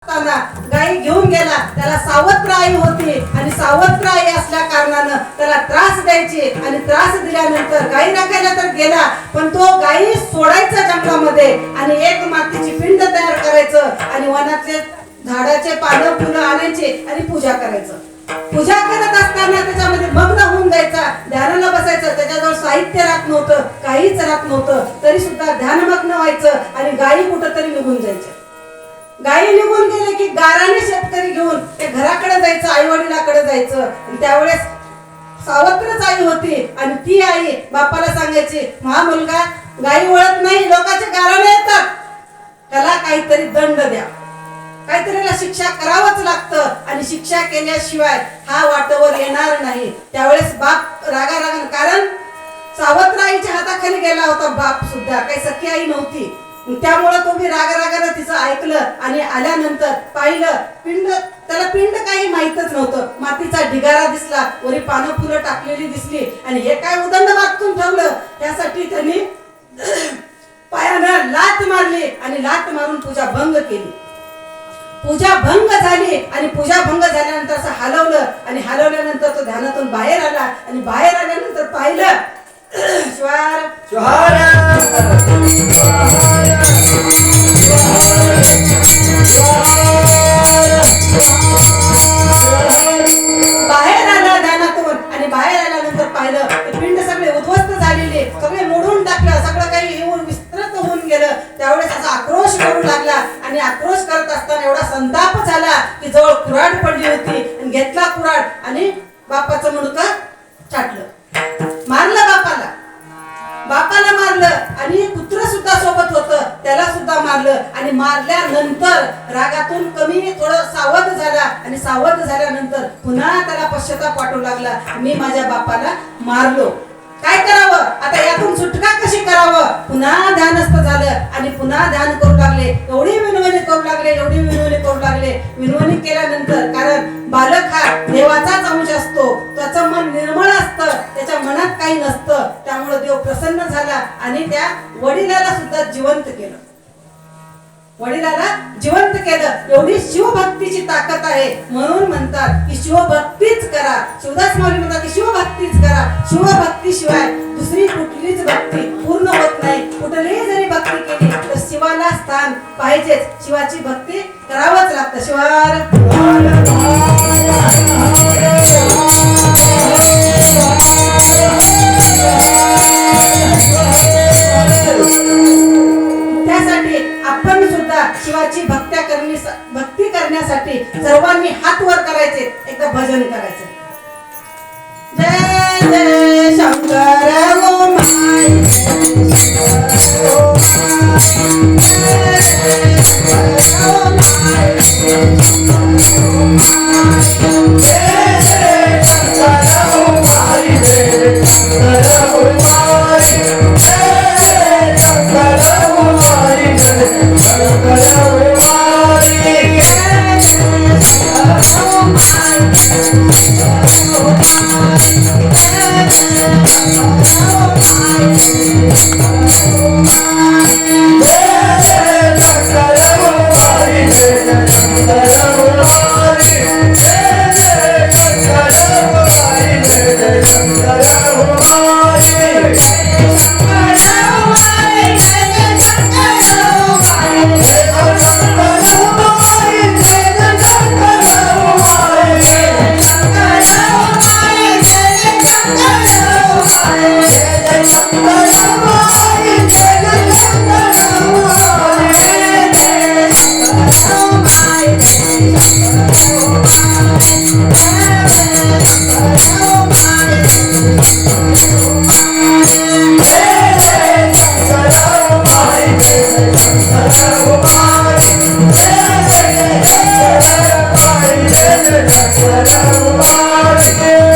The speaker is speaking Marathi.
असताना गाई घेऊन गेला. त्याला सावत्र आई होती आणि सावत्र आई असल्या कारणानं त्याला त्रास द्यायची आणि त्रास दिल्यानंतर गाई राखायला तर गेला, पण तो गाई सोडायचा जंगलामध्ये आणि एक मातीची पिंड तयार करायचं आणि वनातले झाडाचे पानं फुलं आणायचे आणि पूजा करायचं. पूजा करत असताना त्याच्यामध्ये मग्न होऊन जायचा, ध्यानाला बसायचं. त्याच्याजवळ साहित्य राहत नव्हतं, काहीच राहत नव्हतं, तरी सुद्धा ध्यानमग्न व्हायचं आणि गायी कुठंतरी निघून जायच्या. गायी निघून गेले की गाराने शेतकरी घेऊन ते घराकडे जायचं, आई वडिलाकडे जायचं. त्यावेळेस सावत्रच आई होती आणि ती आई बापाला सांगायची, हा मुलगा गायी वळत नाही, लोकांचे गाराने येतात, त्याला काहीतरी दंड द्या, काहीतरीला शिक्षा करावंच लागतं आणि शिक्षा केल्याशिवाय हा वाटेवर येणार नाही. त्यावेळेस बाप रागारागान, कारण सावत्र आईच्या हाताखाली गेला होता बाप सुद्धा, काही सखी आई नव्हती, त्यामुळे तो मी रागारागानं तिचं ऐकलं आणि आल्यानंतर पाहिलं पिंड, त्याला पिंड काही माहितच नव्हतं. मातीचा ढिगारा दिसला, वरी पानं फुलं टाकलेली दिसली आणि हे काय उदंड वाचून ठेवलं. त्यासाठी त्यांनी पायानं लाथ मारली आणि लाथ मारून पूजा भंग केली. पूजा भंग झाली आणि पूजा भंग झाल्यानंतर असं हलवलं आणि हलवल्यानंतर तो ध्यानातून बाहेर आला आणि बाहेर आल्यानंतर पाहिलं श्वार जोहार बाहेर आला ध्यानातून आणि बाहेर आल्यानंतर पाहिलं ते पिंड सगळे उद्ध्वस्त झालेले, सगळे मोडून टाकलं, सगळं काही येऊन विस्तृत होऊन गेलं. त्यावेळेस असा आक्रोश करू लागला आणि आक्रोश करत असताना एवढा संताप झाला की जवळ कुऱ्हाड पडली होती आणि घेतला कुऱ्हाड आणि बापाचं मुंडकं छाटलं, मारलं बापाला. बापाला मारलं आणि कुत्र सुद्धा सोबत होतं, त्याला सुद्धा मारलं आणि मारल्यानंतर रागातून कमी थोडं सावध झाला आणि सावध झाल्यानंतर पुन्हा त्याला पश्चाताप वाटू लागला, मी माझ्या बापाला मारलो, काय करावं आता, यातून सुटका कशी करावं. पुन्हा ध्यानस्थ झालं आणि पुन्हा ध्यान करू लागले, एवढी विनवणी करू लागले, एवढी विनवणी करू लागले. विनवणी केल्यानंतर, कारण बालक हा देवाचाच अंश असतो, त्याचं मन निर्मळ असतं, त्याच्या मनात काही नसतं, त्यामुळे देव प्रसन्न झाला आणि त्या वडिलाला सुद्धा जिवंत केलं, वडिलाला जिवंत केलं. एवढी शिवभक्तीची ताकद आहे, म्हणून म्हणतात की शिवभक्तीच करा. शिवदास माऊली म्हणतात की शिवभक्तीच करा, शिवभक्ती शिवाय दुसरी कुठलीच भक्ती पूर्ण होत नाही. कुठलीही जरी भक्ती केली तर शिवाला स्थान पाहिजेच, शिवाची भक्ती करावंच लागतं. शिवार आपण सुद्धा शिवाची भक्ती करण्यासाठी सर्वांनी हात वर करायचे, एकदा भजन करायचे. जय जय शंकर ओ माय, Jai